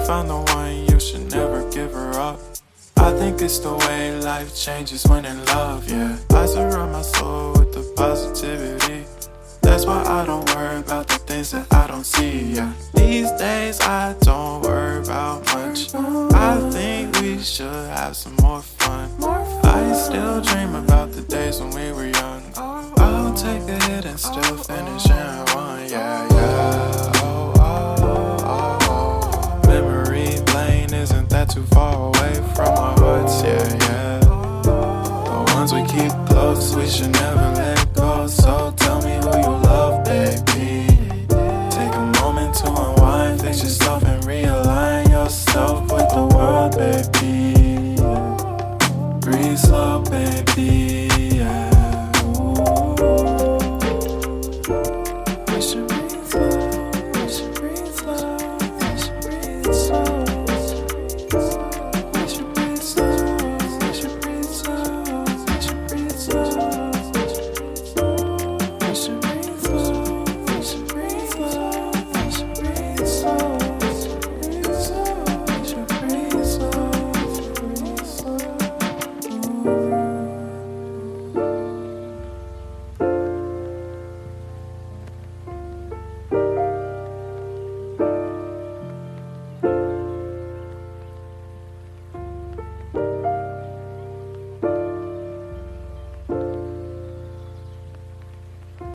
found the one, you should never give her up. I think it's the way life changes when in love, yeah. I surround my soul with the positivity. That's why I don't worry about the things that I don't see, yeah. These days I don't worry about much. I think we should have some more fun. I still dream about the days when we were young. I'll take a hit and still finish in one, yeah, yeah. Oh, oh, oh, oh. Memory lane isn't that too far away from our hearts, yeah, yeah. The ones we keep close, we should never